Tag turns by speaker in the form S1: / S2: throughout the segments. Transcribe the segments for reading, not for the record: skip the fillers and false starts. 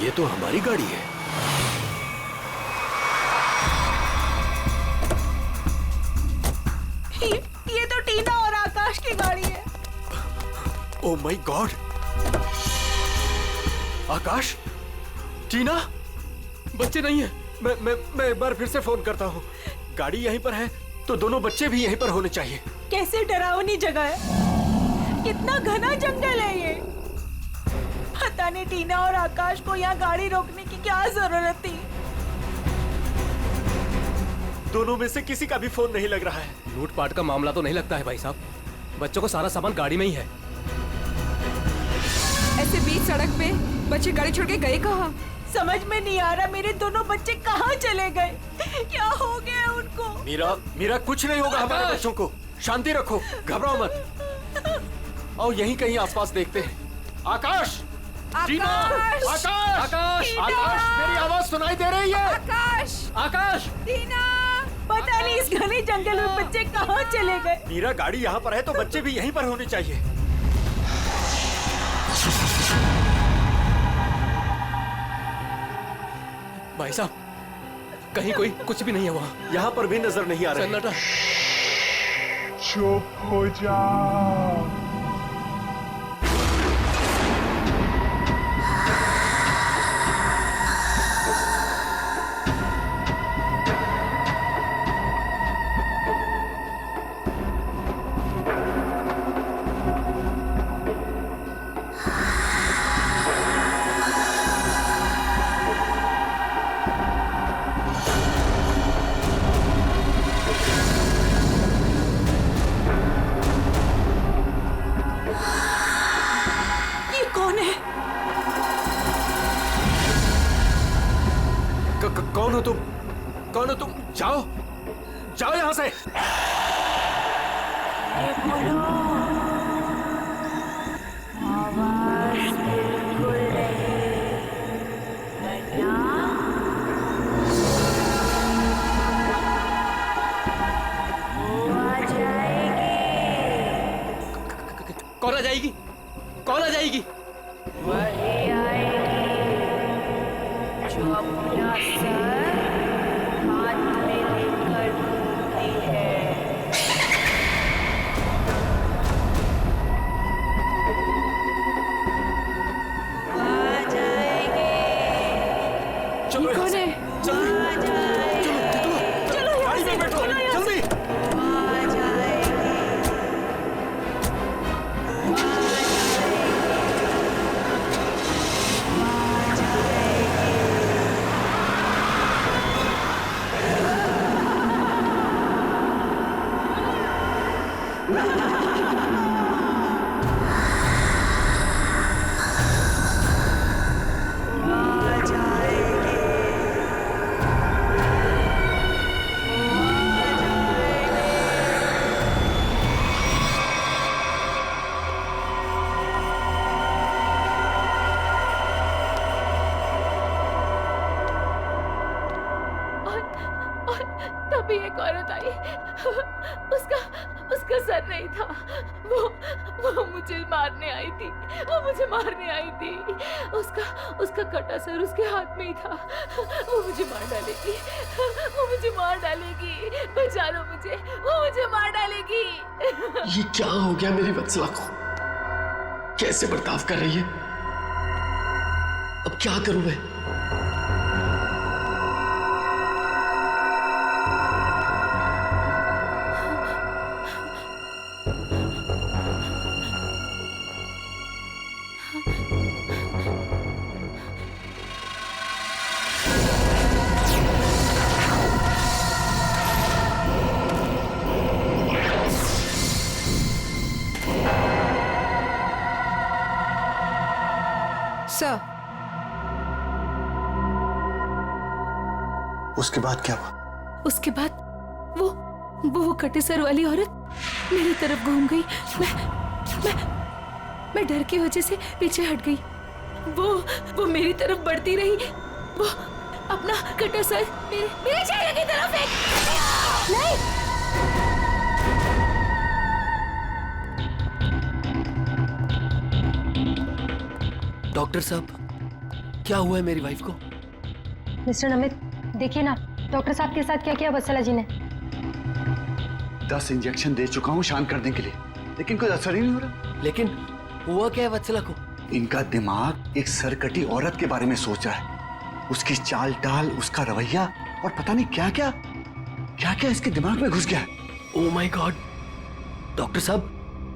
S1: ये तो हमारी गाड़ी है।
S2: ये तो टीना और आकाश की गाड़ी है।
S1: Oh my God! आकाश, टीना, बच्चे नहीं है। मैं एक बार फिर से फोन करता हूँ। गाड़ी यहीं पर है तो दोनों बच्चे भी यहीं पर होने चाहिए।
S2: कैसे डरावनी जगह है, कितना घना जंगल है ये। पता नहीं टीना और आकाश को यहाँ गाड़ी रोकने की क्या जरूरत थी।
S1: दोनों में से किसी का भी फोन नहीं लग रहा है।
S3: लूटपाट का मामला तो नहीं लगता है भाई साहब। बच्चों को सारा सामान गाड़ी में ही है।
S4: ऐसे बीच सड़क पे बच्चे गाड़ी छोड़ के गए कहाँ?
S2: समझ में नहीं आ रहा मेरे दोनों बच्चे कहाँ चले गए। क्या हो गया उनको?
S1: मीरा कुछ नहीं होगा हमारे बच्चों को। शांति रखो, घबराओ मत। आओ यहीं कहीं आसपास देखते हैं। आकाश, टीना, आकाश, आकाश, आकाश, मेरी आवाज सुनाई दे रही है?
S4: आकाश,
S3: आकाश,
S4: टीना,
S2: पता नहीं इस घने जंगल में बच्चे कहाँ चले गए।
S1: मीरा, गाड़ी यहाँ पर है तो बच्चे भी यहीं पर होने चाहिए।
S3: भाई साहब, कहीं कोई कुछ भी नहीं है वहाँ।
S1: यहाँ पर भी नजर नहीं आ रहा है।
S3: सन्नाटा।
S5: चुप हो जा।
S1: कौन हो तुम? जाओ, जाओ यहाँ से।
S3: कौन आ जाएगी? कौन आ जाएगी?
S6: वही आएगी जो अपना सर हाथ में लेकर घूमती है। आ जाएगी।
S1: चलो
S4: कौन है?
S1: चलो, गाड़ी में बैठो, जल्दी।
S6: तभी एक औरत आई। उसका सर नहीं था। वो मुझे मारने आई थी। उसका कटा सर उसके हाथ में ही था। वो मुझे मार डालेगी। बचा लो मुझे, वो मुझे मार डालेगी।
S7: ये क्या हो गया मेरी वत्सला को? कैसे बर्ताव कर रही है? अब क्या करूं मैं?
S4: सर,
S5: उसके बाद क्या हुआ?
S2: उसके बाद वो कटे सर वाली औरत मेरी तरफ घूम गई। मैं डर की वजह से पीछे हट गई। वो मेरी तरफ बढ़ती रही। वो अपना कटा सर मेरे चेहरे की तरफ फेंक। नहीं,
S3: डॉक्टर साहब,
S7: क्या हुआ है मेरी वाइफ को?
S8: मिस्टर नमित, देखिए ना डॉक्टर साहब के साथ क्या किया वत्सला जी ने।
S5: 10 इंजेक्शन दे चुका हूँ शांत करने के लिए, लेकिन कोई असर ही नहीं हो रहा।
S7: लेकिन हुआ क्या है वत्सला को?
S5: इनका दिमाग एक सरकटी औरत के बारे में सोच रहा है। उसकी चाल डाल, उसका रवैया और पता नहीं क्या क्या इसके दिमाग में घुस गया है।
S7: Oh my God! डॉक्टर साहब,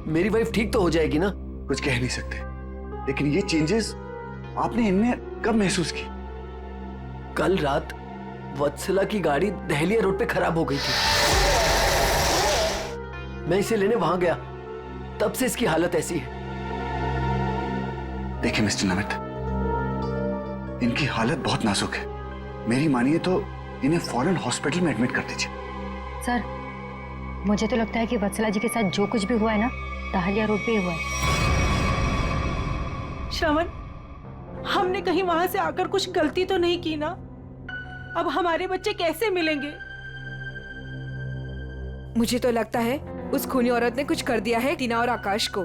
S7: मेरी वाइफ ठीक तो हो जाएगी ना?
S5: कुछ कह नहीं सकते, लेकिन ये चेंजेस आपने इनमें कब महसूस की?
S7: कल रात वत्सला की गाड़ी दहलिया रोड पे खराब हो गई थी। मैं इसे लेने वहां गया, तब से इसकी हालत ऐसी है।
S5: देखिए मिस्टर नमित, इनकी हालत बहुत नाजुक है। मेरी मानिए तो इन्हें फौरन हॉस्पिटल में एडमिट कर दीजिए।
S8: सर, मुझे तो लगता है कि वत्सला जी के साथ जो कुछ भी हुआ है ना, दहलिया रोड पे ही हुआ है।
S9: श्रवण, हमने कहीं वहां से आकर कुछ गलती तो नहीं की ना? अब हमारे बच्चे कैसे मिलेंगे?
S4: मुझे तो लगता है उस खूनी औरत ने कुछ कर दिया है टीना और आकाश को।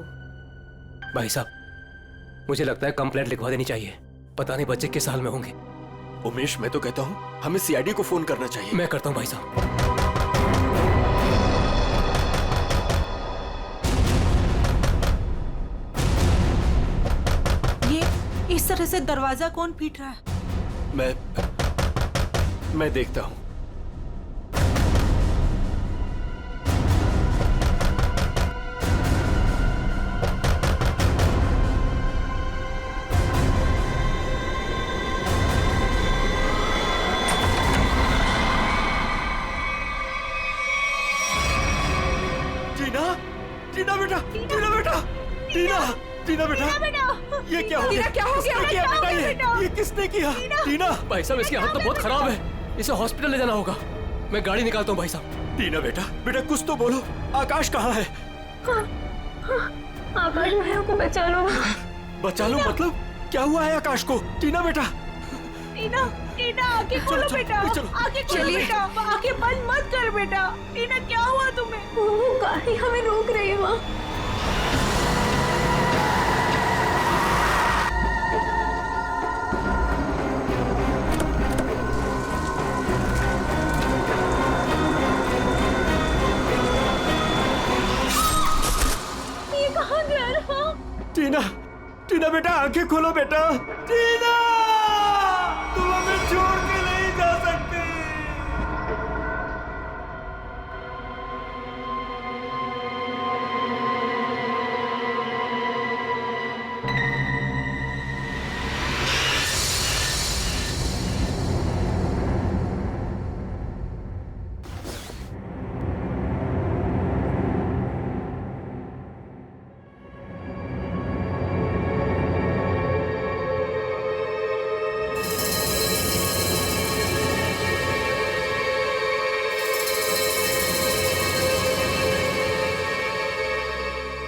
S3: भाई साहब, मुझे लगता है कंप्लेंट लिखवा देनी चाहिए। पता नहीं बच्चे किस हाल में होंगे।
S1: उमेश, मैं तो कहता हूँ हमें सीआईडी को फोन करना चाहिए।
S3: मैं करता हूँ भाई साहब।
S9: इस तरह से दरवाजा कौन पीट रहा है?
S1: मैं देखता हूं। टीना बेटा, टीना बेटा, ये क्या हो गया?
S4: क्या हो गया?
S1: किसने किया बेटा? ये किसने किया? टीना!
S3: भाई साहब, इसकी हालत तो बहुत खराब है। इसे हॉस्पिटल ले जाना होगा। मैं गाड़ी निकालता हूँ भाई साहब।
S1: टीना बेटा कुछ तो बोलो। आकाश कहाँ है?
S6: आकाश भैया को बचा लो।
S1: बचा लो मतलब? क्या हुआ है आकाश को? टीना बेटा,
S9: टीना आगे खोलो बेटा, आगे खोलो बेटा, आगे बंद मत कर बेटा। टीना, क्या हुआ तुम्हें?
S6: वो गाड़ी हमें रोक रही है माँ। ये कहाँ जा रहा?
S1: टीना बेटा, आंखें खोलो बेटा। टीना, तुम हमें छोड़ के नहीं जा सकते।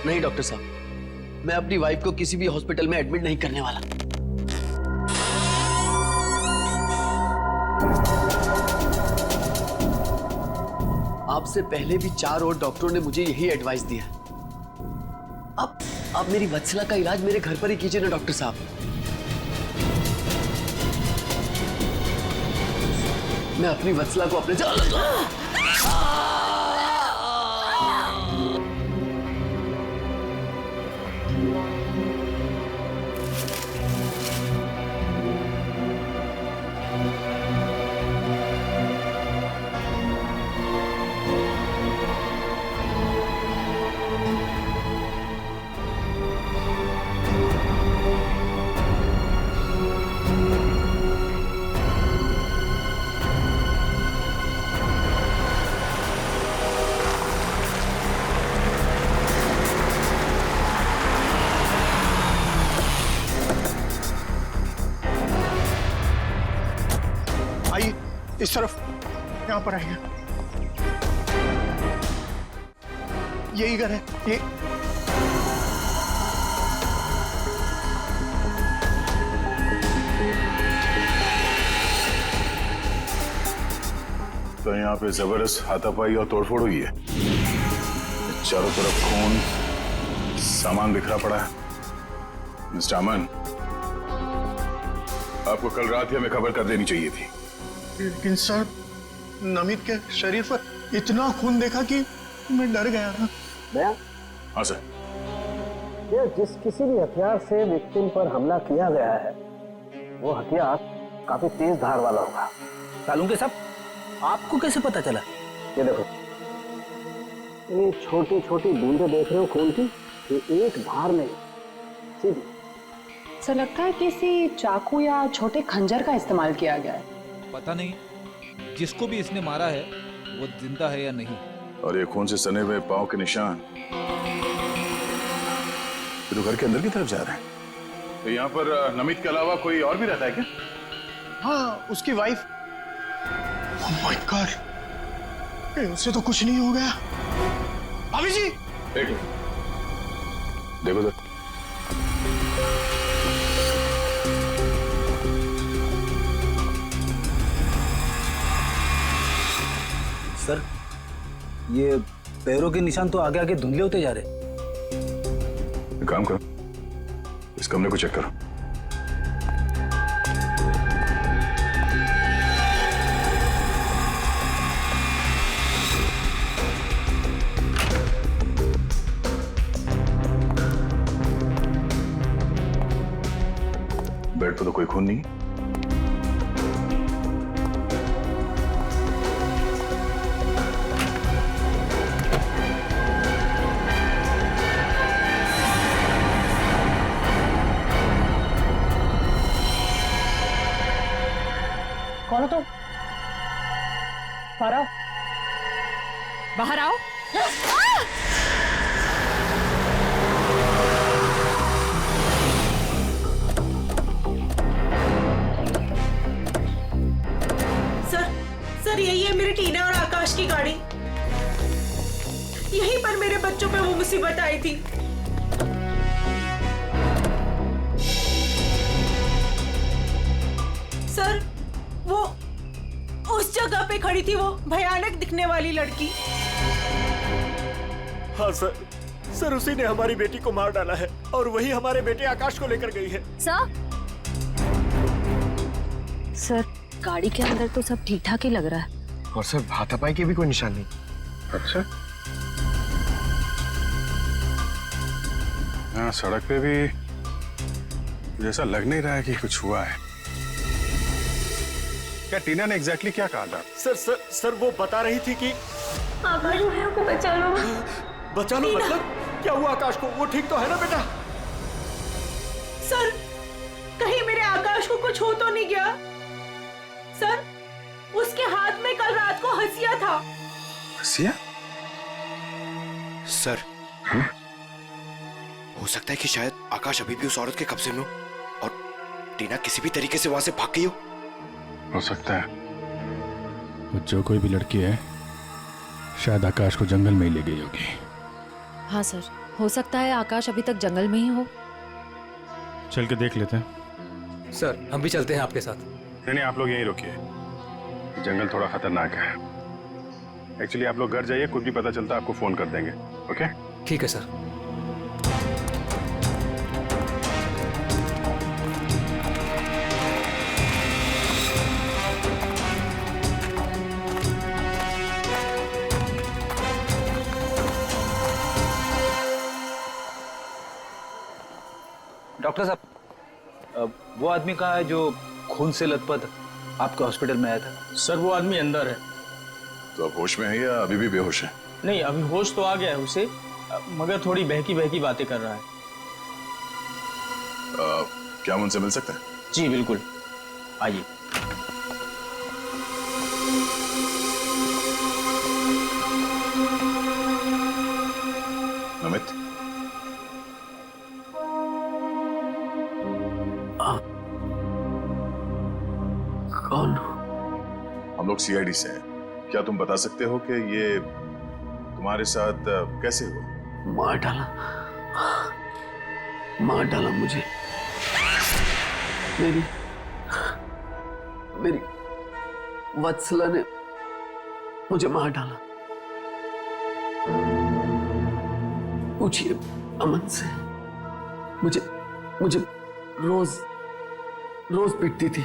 S7: नहीं डॉक्टर साहब, मैं अपनी वाइफ को किसी भी हॉस्पिटल में एडमिट नहीं करने वाला। आपसे पहले भी 4 और डॉक्टरों ने मुझे यही एडवाइस दिया। अब मेरी वत्सला का इलाज मेरे घर पर ही कीजिए ना डॉक्टर साहब। मैं अपनी वत्सला को अपने
S5: आइए इस तरफ, यहाँ पर आइए। यही घर है ये।
S10: तो यहाँ पे जबरदस्त हाथापाई और तोड़फोड़ हुई है। चारों तरफ खून, सामान बिखरा पड़ा है। मिस्टर अमन, आपको कल रात ही हमें खबर कर देनी चाहिए थी।
S7: लेकिन सर, नमित के शरीर पर इतना खून देखा कि मैं डर गया था।
S10: हाँ सर।
S11: जिस किसी भी हथियार से विक्टिम पर हमला किया गया है वो हथियार काफी तेज धार वाला होगा।
S3: सालुंके साहब, आपको कैसे पता चला?
S11: ये देखो, ये छोटी छोटी बूंदें देख रहे हो खून की, ये एक धार नहीं सीधी।
S4: सर लगता है किसी चाकू या छोटे खंजर का इस्तेमाल किया गया है।
S12: पता नहीं जिसको भी इसने मारा है वो जिंदा है या नहीं।
S10: और ये खून से सने हुए पांव के निशान तो घर के अंदर की तरफ जा रहे हैं। तो यहाँ पर नमित के अलावा कोई और भी रहता है क्या?
S7: हाँ, उसकी वाइफ। ओह माय गॉड, उससे तो कुछ नहीं हो गया। भाभी जी,
S10: एक मिनट, देखो सर।
S11: सर, ये पैरों के निशान तो आगे आगे धुंधले होते जा रहे।
S10: एक काम करो, इस कमरे को चेक करो। बेड पर तो कोई खून नहीं है।
S4: कौन हो तुम? बाहर आओ, बाहर आओ।
S9: सर यही है मेरी टीना और आकाश की गाड़ी। यहीं पर मेरे बच्चों पे वो मुसीबत आई थी। सर, वो उस जगह पे खड़ी थी वो भयानक दिखने वाली लड़की।
S1: हाँ सर, उसी ने हमारी बेटी को मार डाला है और वही हमारे बेटे आकाश को लेकर गई है।
S8: सर, गाड़ी के अंदर तो सब ठीक ठाक ही लग रहा है।
S7: और सर, हाथापाई के भी कोई निशान नहीं।
S10: अच्छा, हाँ, सड़क पे भी जैसा लग नहीं रहा है कि कुछ हुआ है। क्या टीना ने एग्जैक्टली क्या कहा था?
S1: सर वो बता रही थी कि
S6: आकाश को बचा लो।
S1: बचा लो मतलब क्या हुआ आकाश को? वो ठीक तो है ना बेटा?
S9: सर, कहीं मेरे आकाश को कुछ हो तो नहीं गया? सर, उसके हाथ में कल रात को हंसिया था।
S10: हंसिया?
S13: सर, हो सकता है कि शायद आकाश अभी भी उस औरत के कब्जे में हो और टीना किसी भी तरीके से वहां से भाग गई हो
S10: सकता है। वो जो कोई भी लड़की है शायद आकाश को जंगल में ही ले गई होगी।
S8: हाँ सर, हो सकता है आकाश अभी तक जंगल में ही हो।
S10: चल के देख लेते हैं।
S3: सर, हम भी चलते हैं आपके साथ।
S10: नहीं, आप लोग यहीं रुकिए, जंगल थोड़ा खतरनाक है। एक्चुअली आप लोग घर जाइए, कुछ भी पता चलता आपको फोन कर देंगे। ओके?
S3: ठीक है सर।
S11: डॉक्टर साहब, वो आदमी कहाँ है जो खून से लथपथ आपके हॉस्पिटल में आया था?
S7: सर, वो आदमी अंदर है।
S10: तो अब होश में है या अभी भी बेहोश है?
S7: नहीं, अभी होश तो आ गया है उसे, मगर थोड़ी बहकी बहकी बातें कर रहा है।
S10: क्या हम उनसे मिल सकते हैं?
S7: जी बिल्कुल, आइए।
S10: नमित,
S7: कौन?
S10: हम लोग सीआईडी से हैं। क्या तुम बता सकते हो कि ये तुम्हारे साथ कैसे हुआ?
S7: मार डाला मुझे। मेरी वत्सला ने मुझे मार डाला। पूछिए अमन से। मुझे
S14: रोज पीटती थी,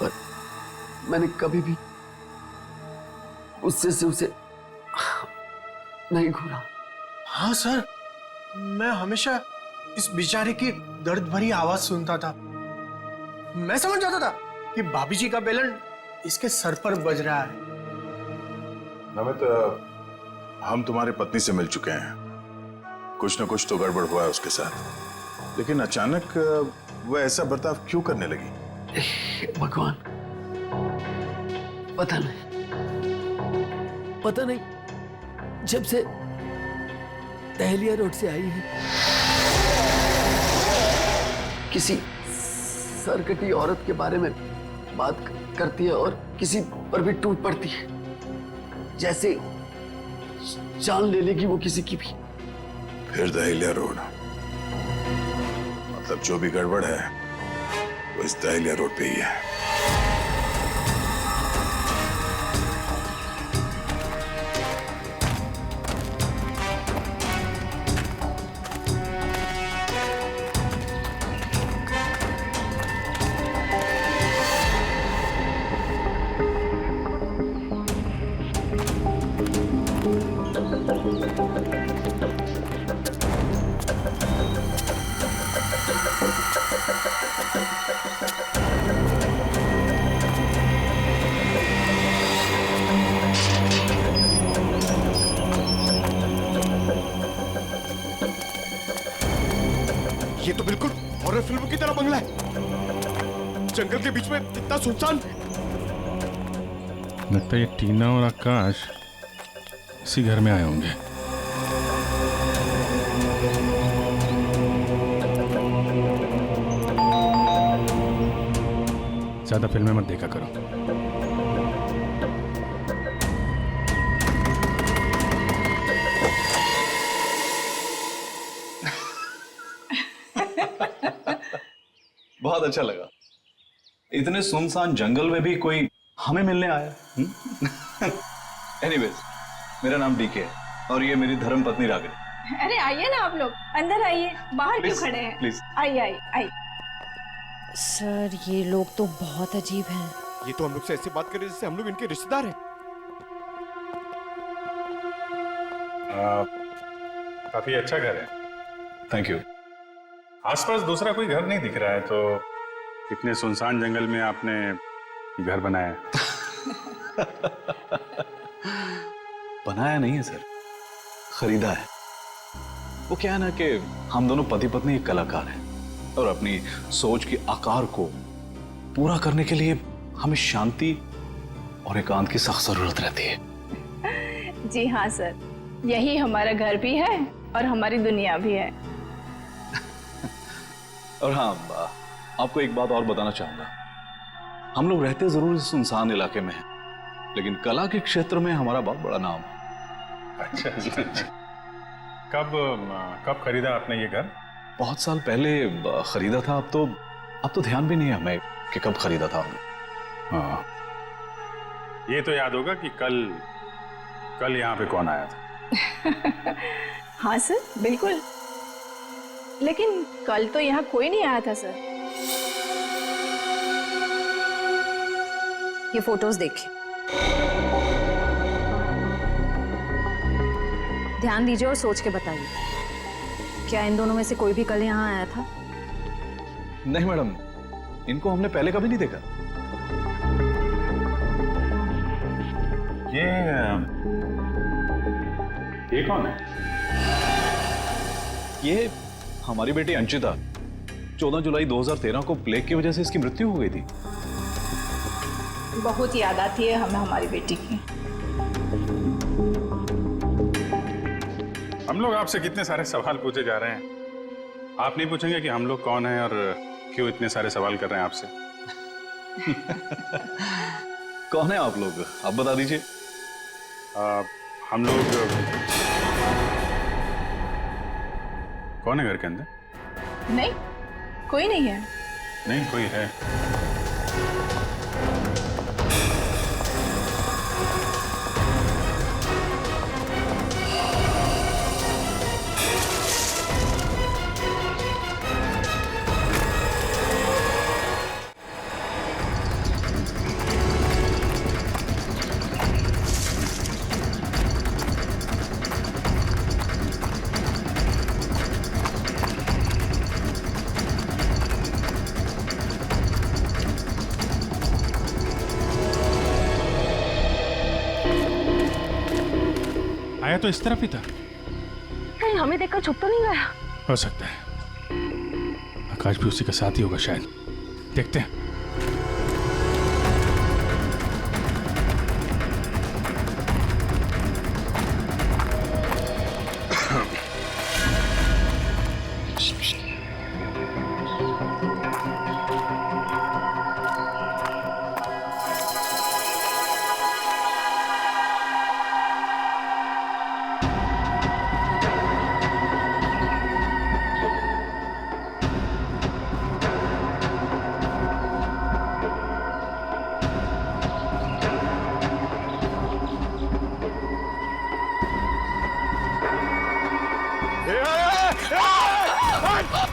S14: पर मैंने कभी भी गुस्से से उसे नहीं घूरा।
S7: हाँ सर, मैं हमेशा इस बेचारे की दर्द भरी आवाज सुनता था। मैं समझ जाता था कि भाभी जी का बेलन इसके सर पर बज रहा है।
S10: नमित, हम तुम्हारी पत्नी से मिल चुके हैं। कुछ न कुछ तो गड़बड़ हुआ है उसके साथ, लेकिन अचानक वो ऐसा बर्ताव क्यों करने लगी?
S14: भगवान, पता नहीं, जब से दहलिया रोड से आई है, किसी सरकटी औरत के बारे में बात करती है और किसी पर भी टूट पड़ती है, जैसे जान ले लेगी वो किसी की भी।
S10: फिर दहलिया रोड, मतलब जो भी गड़बड़ है वो इस दहलिया रोड पे ही है।
S13: ये तो बिल्कुल हॉरर फिल्म की तरह बंगला है, जंगल के बीच में इतना सुनसान।
S10: लगता है ये टीना और आकाश इसी घर में आए होंगे। ज्यादा फिल्में मत देखा करो।
S15: बहुत अच्छा लगा। इतने सुनसान जंगल में भी कोई हमें मिलने आया। एनीवेज, मेरा नाम डीके है और ये मेरी धर्म पत्नी रागिनी।
S16: अरे आइए ना आप लोग, अंदर आइए, बाहर क्यों खड़े हैं?
S15: प्लीज
S16: आइए।
S17: सर, ये लोग तो बहुत अजीब हैं।
S13: ये तो हम लोग से ऐसे बात कर रहे हैं जैसे हम लोग इनके रिश्तेदार हैं।
S10: काफी अच्छा घर है।
S15: Thank you.
S10: आसपास दूसरा कोई घर नहीं दिख रहा है, तो इतने सुनसान जंगल में आपने घर बनाया?
S15: बनाया नहीं है सर, खरीदा है। वो क्या है ना कि हम दोनों पति पत्नी एक कलाकार हैं और अपनी सोच के आकार को पूरा करने के लिए हमें शांति और एकांत की सख्त जरूरत रहती है।
S16: जी हाँ सर, यही हमारा घर भी है और हमारी दुनिया भी है।
S15: और हाँ, आपको एक बात और बताना चाहूंगा। हम लोग रहते जरूर इस सुनसान इलाके में हैं, लेकिन कला के क्षेत्र में हमारा बहुत बड़ा नाम है।
S10: अच्छा। कब खरीदा आपने ये घर?
S15: बहुत साल पहले खरीदा था। अब तो ध्यान भी नहीं है हमें कि कब खरीदा था हमने।
S10: हाँ, ये तो याद होगा कि कल यहाँ पे कौन आया था?
S16: हाँ सर, बिल्कुल। लेकिन कल तो यहाँ कोई नहीं आया था सर।
S17: ये फोटोज देखिए, ध्यान दीजिए और सोच के बताइए, क्या इन दोनों में से कोई भी कल यहाँ आया था?
S15: नहीं मैडम, इनको हमने पहले कभी नहीं देखा।
S10: ये कौन है?
S15: ये हमारी बेटी अंशिता। 14 जुलाई 2013 को प्लेग की वजह से इसकी मृत्यु हो गई थी।
S16: बहुत याद आती है हमें हमारी बेटी की।
S10: हम लोग आपसे कितने सारे सवाल पूछे जा रहे हैं, आप नहीं पूछेंगे कि हम लोग कौन हैं और क्यों इतने सारे सवाल कर रहे हैं आपसे?
S15: कौन है आप लोग, आप बता दीजिए।
S10: हम लोग कौन है घर के अंदर?
S16: नहीं, कोई नहीं है।
S10: नहीं, कोई है। आया तो इस तरफ ही था।
S8: कहीं हमें देखकर छुप तो नहीं गया?
S10: हो सकता है आकाश भी उसी का साथ ही होगा शायद। देखते हैं।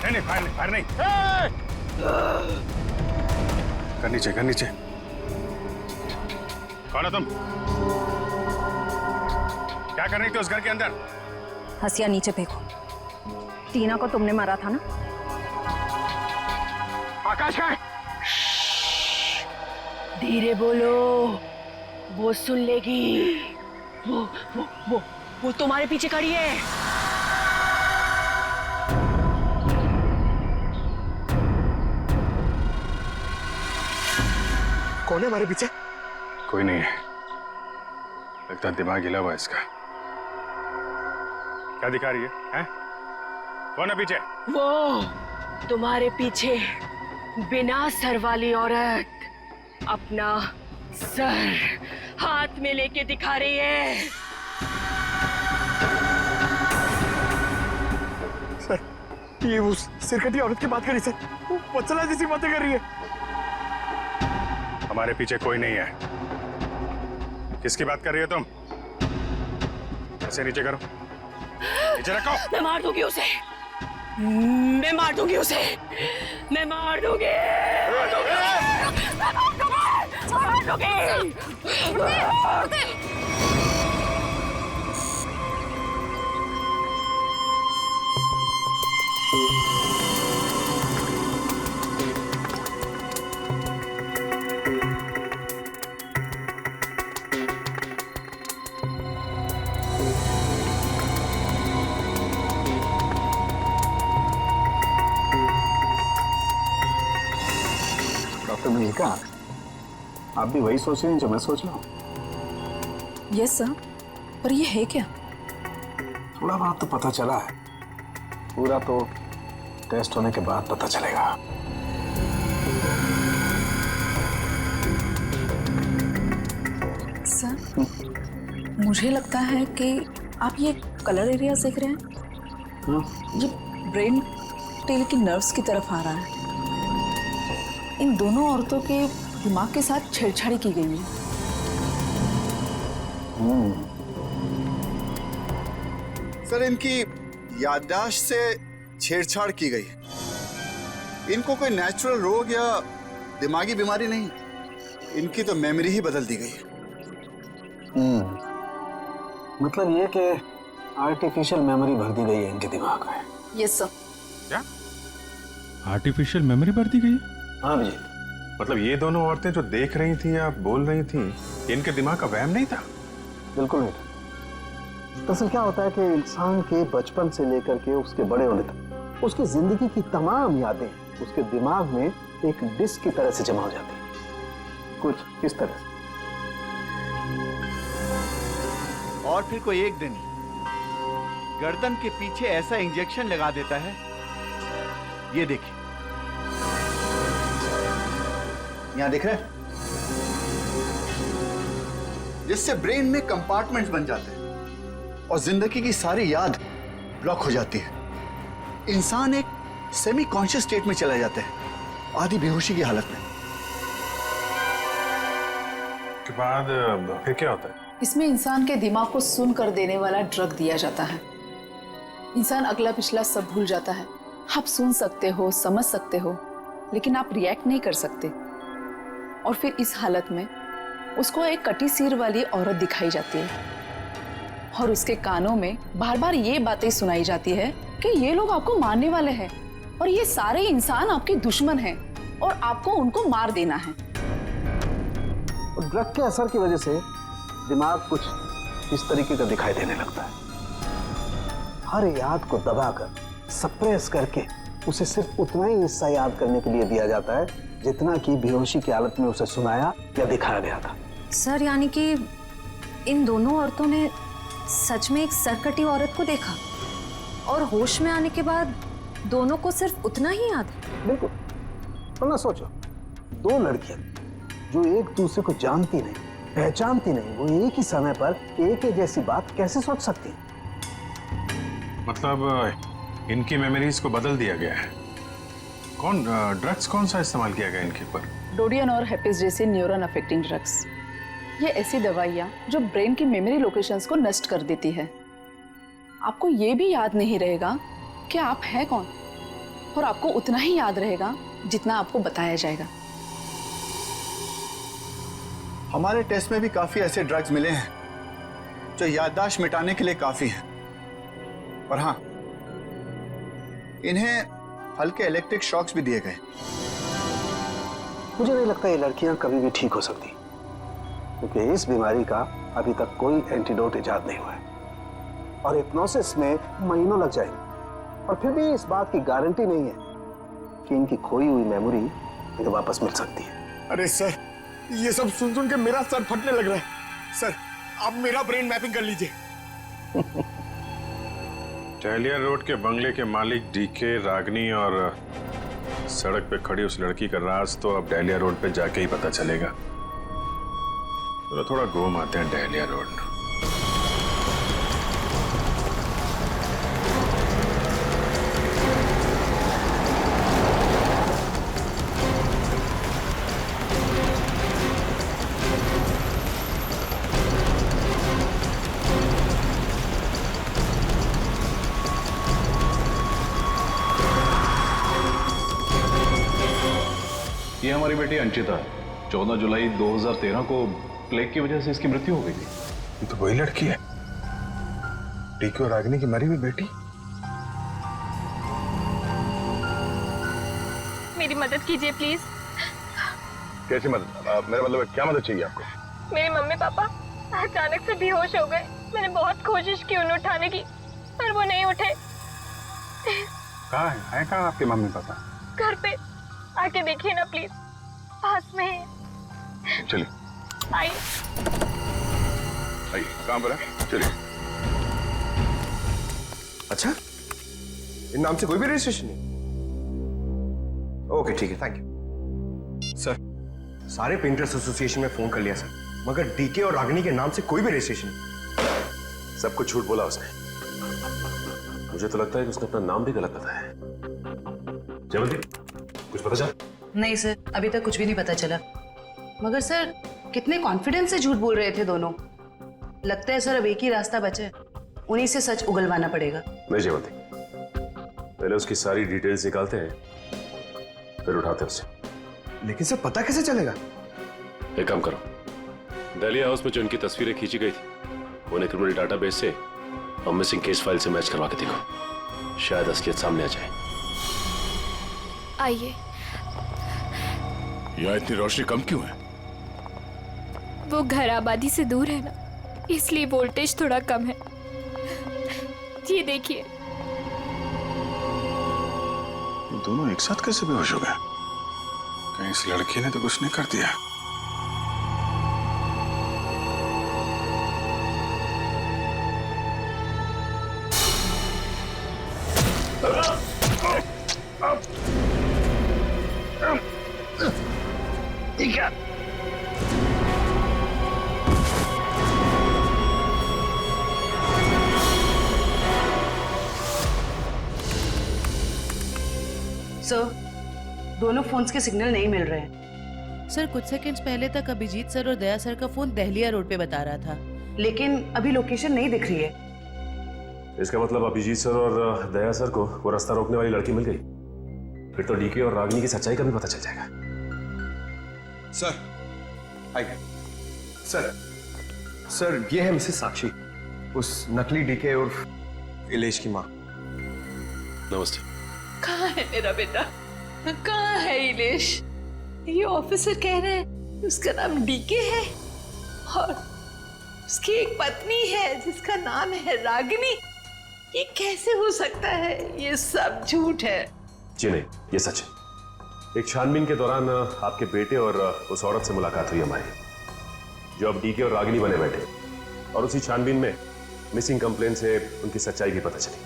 S10: नहीं, फायर नहीं। कर नीचे। कौन हो तुम? क्या कर रही थी उस घर के अंदर?
S17: हसिया नीचे फेंको। टीना को तुमने मारा था ना?
S10: आकाश है।
S9: धीरे बोलो, वो सुन लेगी। वो तुम्हारे पीछे खड़ी है।
S5: कौन है हमारे पीछे?
S10: कोई नहीं है, लगता दिमाग हिला हुआ इसका। क्या दिखा रही है? कौन है पीछे?
S9: वो तुम्हारे पीछे बिना सर वाली औरत अपना सर हाथ में लेके दिखा रही है।
S5: सर, ये उस सिरकटी औरत की बात कर रही सर, वो वत्सला जैसी बातें कर रही है।
S10: हमारे पीछे कोई नहीं है। किसकी बात कर रही हो तुम? ऐसे नीचे करो, नीचे रखो।
S9: मैं मार दूंगी उसे। मैं मार दूंगी।
S11: डॉक्टर मलिका, आप भी वही सोच रही हैं जो मैं सोच रहा हूँ?
S16: यस सर, पर ये है क्या?
S11: थोड़ा बहुत तो पता चला है, पूरा तो टेस्ट होने के बाद पता चलेगा।
S16: सर, मुझे लगता है कि आप ये कलर एरिया देख रहे हैं। ये ब्रेन टेल की नर्व्स की तरफ आ रहा है। इन दोनों औरतों के दिमाग के साथ छेड़छाड़ी की गई है।
S5: सर, इनकी याददाश्त से छेड़छाड़ की गई। इनको कोई नेचुरल रोग या दिमागी बीमारी नहीं, इनकी तो मेमोरी ही बदल दी गई है।
S11: मतलब ये कि आर्टिफिशियल मेमोरी भर दी गई है इनके दिमाग में।
S16: Yes sir.
S10: क्या आर्टिफिशियल मेमोरी भर दी गई?
S11: हाँ जी।
S10: मतलब ये दोनों औरतें जो देख रही थी या बोल रही थी, इनके दिमाग का वहम नहीं था?
S11: बिल्कुल नहीं था। दरअसल क्या होता है कि इंसान के बचपन से लेकर के उसके बड़े होने तक उसकी जिंदगी की तमाम यादें उसके दिमाग में एक डिस्क की तरह से जमा हो जाती है, कुछ इस तरह से।
S18: और फिर कोई एक दिन गर्दन के पीछे ऐसा इंजेक्शन लगा देता है, ये देखिए,
S5: यहां दिख रहा है, जिससे ब्रेन में कंपार्टमेंट्स बन जाते हैं और जिंदगी की सारी याद ब्लॉक हो जाती है। इंसान एक सेमी कॉन्शियस स्टेट में चला जाता है, आधी बेहोशी की हालत में।
S10: के बाद फिर क्या होता है?
S16: इसमें इंसान के दिमाग को सुन कर देने वाला ड्रग दिया जाता है। इंसान अगला पिछला सब भूल जाता है। आप सुन सकते हो, समझ सकते हो, लेकिन आप रिएक्ट नहीं कर सकते। और फिर इस हालत में उसको एक कटी सिर वाली औरत दिखाई जाती है और उसके कानों में बार बार ये बातें सुनाई जाती है कि ये लोग आपको मारने वाले हैं और ये सारे इंसान आपके दुश्मन हैं और आपको उनको मार देना है।
S11: और ड्रग के असर की वजह से दिमाग कुछ इस तरीके का दिखाई देने लगता है। हर याद को दबाकर, सप्रेस करके उसे सिर्फ उतना ही हिस्सा याद करने के लिए दिया जाता है जितना कि बेहोशी की हालत में उसे सुनाया या दिखाया गया था।
S17: सर यानी कि इन दोनों औरतों ने सच में एक सरकटी औरत को देखा और होश में आने के बाद दोनों को सिर्फ उतना ही याद है।
S11: बिल्कुल। वरना सोचो, दो लड़कियां जो एक दूसरे को जानती नहीं, पहचानती नहीं, वो एक ही समय पर एक ही जैसी बात कैसे सोच सकती हैं?
S10: मतलब इनकी मेमोरीज को बदल दिया गया है। ड्रग्स कौन सा इस्तेमाल किया गया इनके ऊपर?
S16: डोडियन और हेपिस जैसे न्यूरॉन अफेक्टिंग ड्रग्स। ये ऐसी दवाइयाँ जो ब्रेन की मेमोरी लोकेशंस को नष्ट कर देती है। आपको ये भी याद नहीं रहेगा कि आप हैं कौन, और आपको उतना ही याद रहेगा जितना आपको बताया जाएगा।
S5: हमारे टेस्ट में भी काफी ऐसे ड्रग्स मिले हैं जो याददाश्त मिटाने के लिए काफी हैं। और हाँ, इन्हें हल्के इलेक्ट्रिक शॉक्स भी दिए गए।
S11: मुझे नहीं लगता ये लड़कियां कभी भी ठीक हो सकती, क्योंकि इस बीमारी का अभी तक कोई एंटीडोट इजाद नहीं हुआ है और हिप्नोसिस में महीनों लग जाएंगे। और फिर भी इस बात की गारंटी नहीं है कि इनकी खोई हुई मेमोरी इन्हें वापस मिल सकती है।
S7: अरे सर, ये सब सुन सुन के मेरा सर फटने लग रहा है। सर, आप मेरा ब्रेन मैपिंग कर लीजिए।
S10: डहलिया रोड के बंगले के मालिक डीके, रागनी और सड़क पे खड़ी उस लड़की का राज तो अब डहलिया रोड पे जाके ही पता चलेगा। तो थोड़ा घूम आते हैं डहलिया रोड।
S15: ये हमारी बेटी अंशिता, 14 जुलाई 2013 को प्लेग की वजह से इसकी मृत्यु हो गई थी।
S10: ये तो वही लड़की है, डीके और रागिनी की मरी हुई बेटी।
S19: मेरी मदद कीजिए प्लीज।
S10: कैसी मदद? मेरा मतलब क्या मदद चाहिए आपको?
S19: मेरे मम्मी पापा अचानक से बेहोश हो गए। मैंने बहुत कोशिश की उन्हें उठाने की, पर वो नहीं उठे।
S10: कहाँ है आपके मम्मी पापा?
S19: घर पे आके देखिए ना प्लीज, पास में है।
S10: चलिए
S19: आइए
S10: कहाँ पर है? चलिए।
S13: अच्छा, इन नाम से कोई भी रजिस्ट्रेशन नहीं? ओके ठीक है, थैंक यू सर। सारे पेंटर्स एसोसिएशन में फोन कर लिया सर, मगर डीके और रागिनी के नाम से कोई भी रजिस्ट्रेशन नहीं।
S20: सब कुछ झूठ बोला उसने। मुझे तो लगता है कि उसने अपना नाम भी गलत बताया है। जयवंती, कुछ पता चला?
S21: नहीं सर, अभी तक कुछ भी नहीं पता चला। मगर सर, कितने कॉन्फिडेंस से झूठ बोल रहे थे दोनों। लगता है सर अब एक ही रास्ता बचा है, उन्हीं से सच उगलवाना पड़ेगा।
S20: नहीं जयवंती, पहले उसकी सारी डिटेल्स निकालते हैं, फिर उठाते हैं उसे।
S13: लेकिन सर पता कैसे चलेगा?
S20: एक काम करो, डहलिया हाउस में जो उनकी तस्वीरें खींची गई थी उन्हें क्रिमिनल डाटाबेस से और मिसिंग केस फाइल से मैच करवा के देखो, शायद असलियत सामने आ जाए।
S19: आइए।
S10: यहाँ इतनी रोशनी कम क्यों है?
S19: वो घर आबादी से दूर है ना, इसलिए वोल्टेज थोड़ा कम है। ये देखिए।
S10: दोनों एक साथ कैसे बेहोश हो गए? कहीं इस लड़की ने तो कुछ नहीं कर दिया?
S14: ठीक है।
S21: सर, दोनों फोन्स के सिग्नल नहीं मिल रहे हैं।
S22: सर, कुछ सेकंड्स पहले तक अभिजीत सर और दया सर का फोन दहलिया रोड पे बता रहा था,
S21: लेकिन अभी लोकेशन नहीं दिख रही है।
S20: इसका मतलब अभिजीत सर और दया सर को वो रास्ता रोकने वाली लड़की मिल गई। फिर तो डीके और रागिनी की सच्चाई का भी पता चल जाएगा।
S13: सर आइए। सर ये है मिसेस साक्षी, उस नकली डीके और इलेश की माँ।
S20: नमस्ते।
S2: कहाँ है मेरा बेटा? कहाँ है इलेश? ये ऑफिसर कह रहे हैं उसका नाम डीके है
S9: उसकी एक पत्नी है जिसका नाम है रागिनी। ये कैसे हो सकता है? ये सब झूठ है।
S20: जी नहीं, ये सच है। एक छानबीन के दौरान आपके बेटे और उस औरत से मुलाकात हुई हमारी, जो अब डीके और रागिनी बने बैठे, और उसी छानबीन में मिसिंग कंप्लेन से उनकी सच्चाई भी पता चली।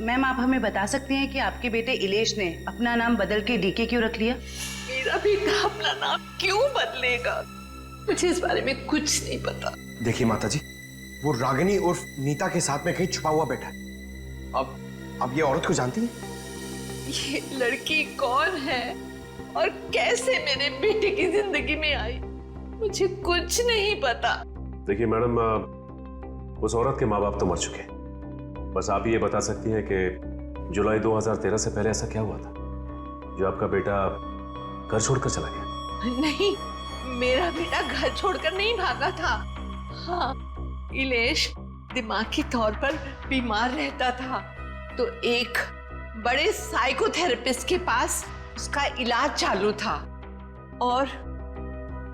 S21: मैम, आप हमें बता सकते हैं कि आपके बेटे इलेश ने अपना नाम बदल के डीके क्यों रख लिया?
S9: मेरा बेटा अपना नाम क्यों बदलेगा? मुझे इस बारे में कुछ नहीं पता।
S13: देखिए माताजी, वो रागिनी उर्फ नीता के साथ में कहीं छुपा हुआ बैठा है। अब ये औरत को जानती है?
S9: ये लड़की कौन है और कैसे मेरे बेटे की जिंदगी में आई, मुझे कुछ नहीं पता।
S20: देखिए मैडम, उस औरत के माँ बाप तो मर चुके हैं। बस आप ये बता सकती हैं कि जुलाई 2013 से पहले ऐसा क्या हुआ था जो आपका बेटा घर छोड़कर चला गया?
S9: नहीं, मेरा बेटा घर छोड़कर नहीं भागा था। हाँ, इलेश दिमागी तौर पर बीमार रहता था, तो एक बड़े साइकोथेरेपिस्ट के पास उसका इलाज चालू था, और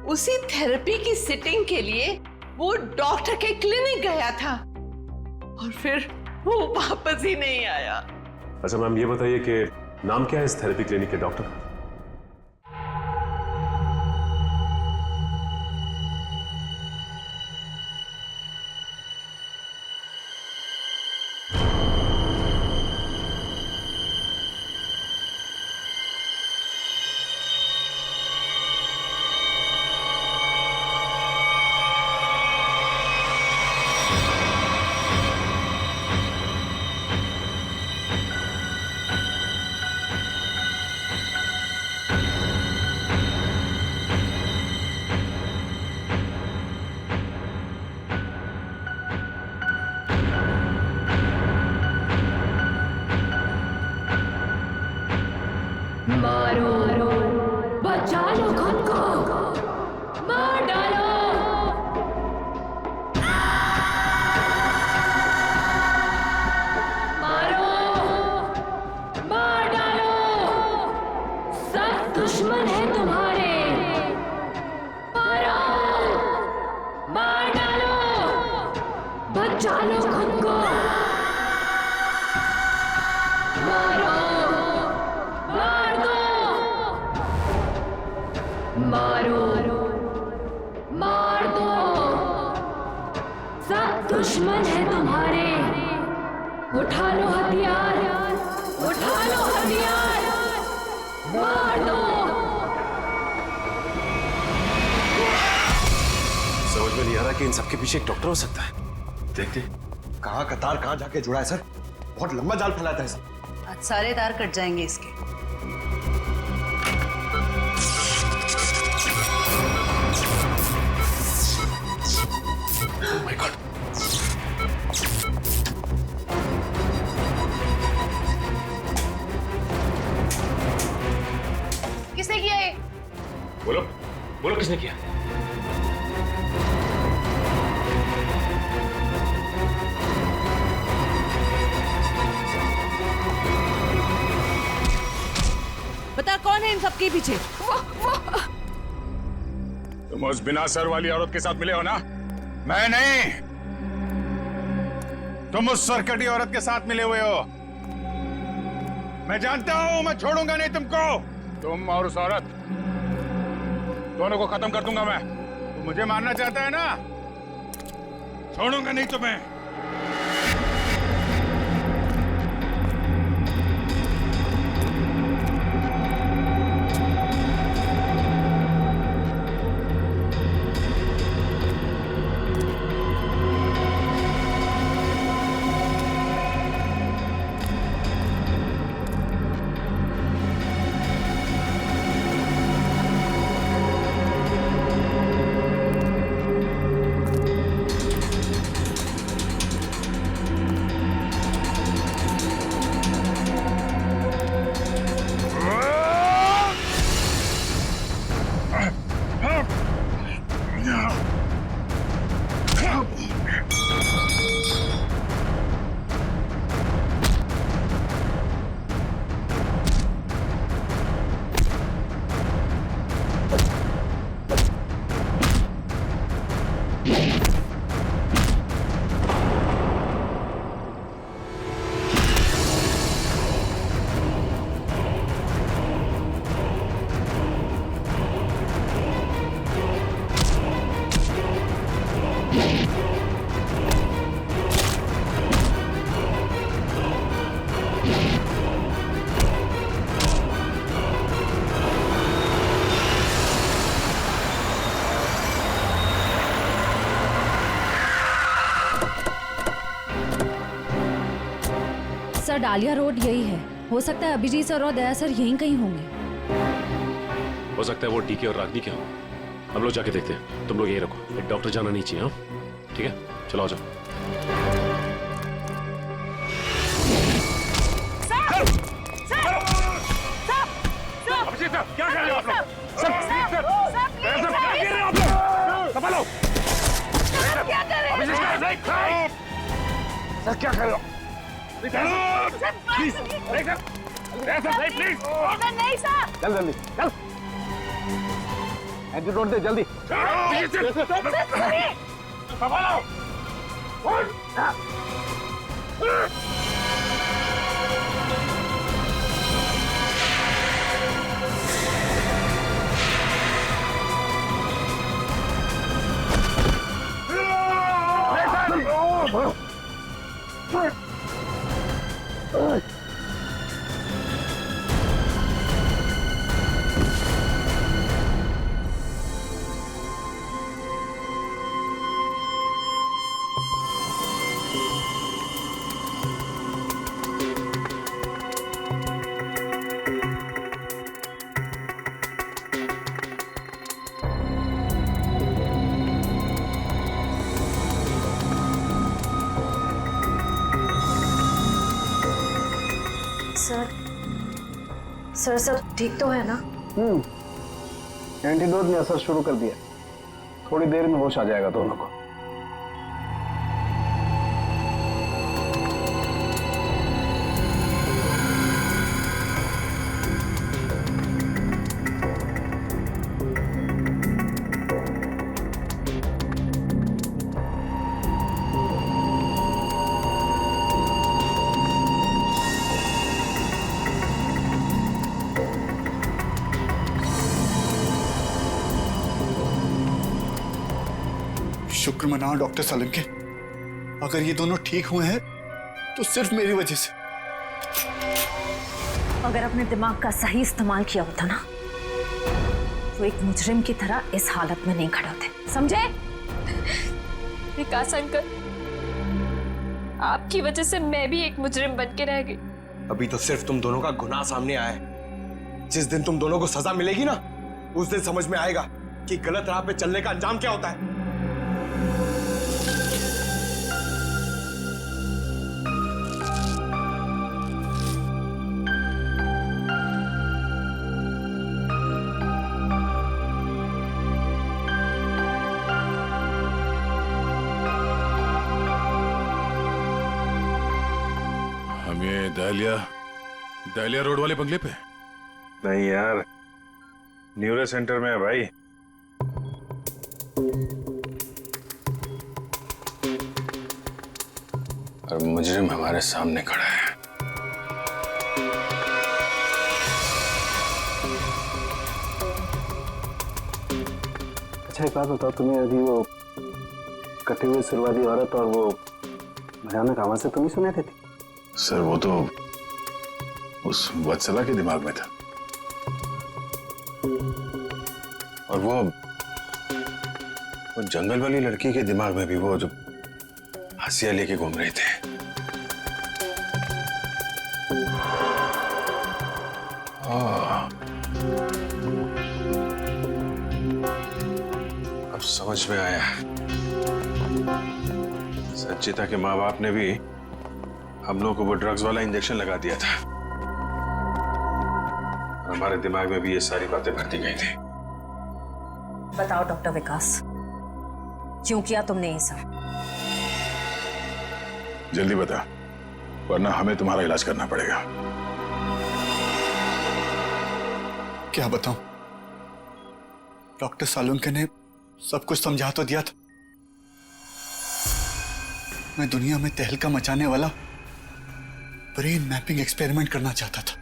S9: उसी थेरेपी की सिटिंग के लिए वो डॉक्टर के क्लिनिक गया था, और फिर वो वापस ही नहीं आया।
S20: अच्छा मैम, ये बताइए कि नाम क्या है इस थेरेपी क्लिनिक के डॉक्टर का?
S6: मारो, बचा लो खुद को, मार डालो। मारो, मार डालो, सब दुश्मन है तुम्हारे। मारो, मार डालो, बचा लो खुद को। मारो, मारो, मार दो, सब दुश्मन है तुम्हारे। उठा लो हथियार, उठा लो हथियार, मार दो।
S13: समझ में नहीं आ रहा कि इन सबके पीछे एक डॉक्टर हो सकता है। देखते कहाँ का तार कहाँ जाके जुड़ा है सर। बहुत लंबा जाल फैलाता है सर।
S21: आज सारे तार कट जाएंगे इसके।
S20: My God.
S21: किसने किया ये?
S20: बोलो, बोलो किसने किया?
S21: बता कौन है इन सबके पीछे?
S10: तुम उस बिना सर वाली औरत के साथ मिले हो ना? मैं नहीं, तुम उस सरकटी औरत के साथ मिले हुए हो। मैं जानता हूं, मैं छोड़ूंगा नहीं तुमको। तुम और उस औरत दोनों को खत्म कर दूंगा मैं। तुम मुझे मारना चाहता है ना? छोड़ूंगा नहीं तुम्हें।
S17: सर डालिया रोड यही है। हो सकता है अभिजीत सर और दया सर यहीं कहीं होंगे।
S20: हो सकता है वो डीके और रागनी क्या हो। हम लोग जाके देखते हैं, तुम लोग यहीं रखो, एक डॉक्टर जाना नहीं चाहिए। हाँ ठीक है, चलो आ जाओ।
S4: क्या कर रहे हो आप लोग? सर क्या कर रहे हो आप लोग? संभालो। क्या कर रहे हो? सर क्या कर रहे हो? प्लीज प्लीज
S11: नहीं सर। चल जल्दी चल, एंटीडोट दे जल्दी।
S4: संभालो।
S17: सर सब ठीक तो है ना?
S11: एंटीडोट ने असर शुरू कर दिया, थोड़ी देर में होश आ जाएगा दोनों को।
S5: शुक्र मनाओ डॉक्टर सालुंके, अगर ये दोनों ठीक हुए हैं तो सिर्फ मेरी वजह से।
S17: अगर अपने दिमाग का सही इस्तेमाल किया होता ना तो एक मुजरिम की तरह इस हालत में नहीं खड़े होते, समझे?
S19: विकास अंकल, आपकी वजह से मैं भी एक मुजरिम बन के रह गई।
S13: अभी तो सिर्फ तुम दोनों का गुनाह सामने आया है। जिस दिन तुम दोनों को सजा मिलेगी ना, उस दिन समझ में आएगा कि गलत राह पे चलने का अंजाम क्या होता है।
S10: हम ये दहलिया रोड वाले बंगले पे?
S20: नहीं यार, न्यूरो सेंटर में है भाई।
S10: और मुजरिम हमारे सामने खड़ा है।
S11: अच्छा एक बात बताओ, तुम्हें अभी वो कटे हुए सिर वाली औरत और वो भयानक आवाज से तुम ही सुने थे?
S10: सर वो तो उस वत्सला के दिमाग में था, और वो जंगल वाली लड़की के दिमाग में भी वो जो हंसिया लेके घूम रहे थे। अब समझ में आया, संचिता के माँ बाप ने भी हम लोग को वो ड्रग्स वाला इंजेक्शन लगा दिया था, और हमारे दिमाग में भी ये सारी बातें भरती गई थी।
S17: बताओ डॉक्टर विकास, क्यों किया तुमने ये सब?
S10: जल्दी बता, वरना हमें तुम्हारा इलाज करना पड़ेगा।
S5: क्या बताऊं, डॉक्टर सालुंके ने सब कुछ समझा तो दिया था। मैं दुनिया में तहलका मचाने वाला ब्रेन मैपिंग एक्सपेरिमेंट करना चाहता था।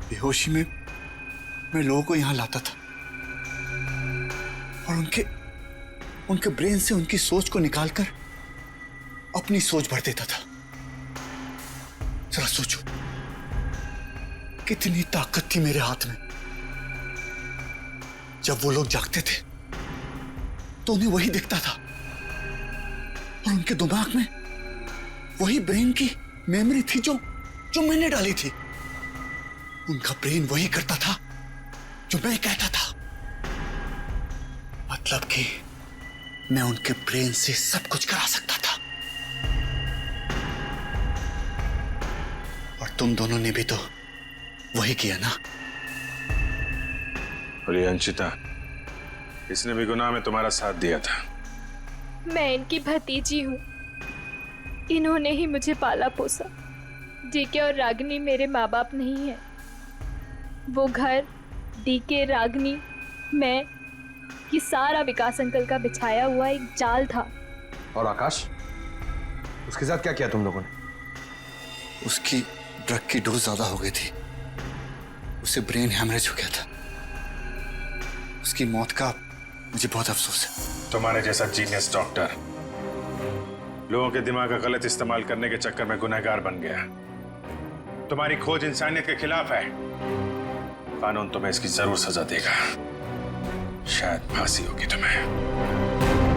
S5: बेहोशी में मैं लोगों को यहां लाता था और उनके ब्रेन से उनकी सोच को निकालकर अपनी सोच भर देता था। जरा सोचो, कितनी ताकत थी मेरे हाथ में। जब वो लोग जागते थे तो उन्हें वही दिखता था, और उनके दिमाग में वही ब्रेन की मेमोरी थी जो जो मैंने डाली थी। उनका ब्रेन वही करता था जो मैं कहता था। मतलब कि मैं उनके ब्रेन से सब कुछ करा सकता था। और तुम दोनों ने भी तो वही किया ना।
S10: और ये अंशिता, इसने भी गुनाह में तुम्हारा साथ दिया था।
S19: मैं इनकी भतीजी हूँ। इन्होंने ही मुझे पाला पोसा। डीके और रागिनी मेरे माँ बाप नहीं है। वो घर, डीके, रागिनी, मैं, ये सारा विकास अंकल का बिछाया हुआ एक जाल था।
S13: और आकाश, उसके साथ क्या किया तुम लोगों ने?
S5: उसकी ड्रग की डोज ज्यादा हो गई थी। उसे ब्रेन हैमरेज हो गया था। उसकी मौत का मुझे बहुत अफसोस है।
S10: तुम्हारे जैसा जीनियस डॉक्टर लोगों के दिमाग का गलत इस्तेमाल करने के चक्कर में गुनहगार बन गया। तुम्हारी खोज इंसानियत के खिलाफ है। कानून तुम्हें इसकी जरूर सजा देगा। शायद फांसी होगी तुम्हें।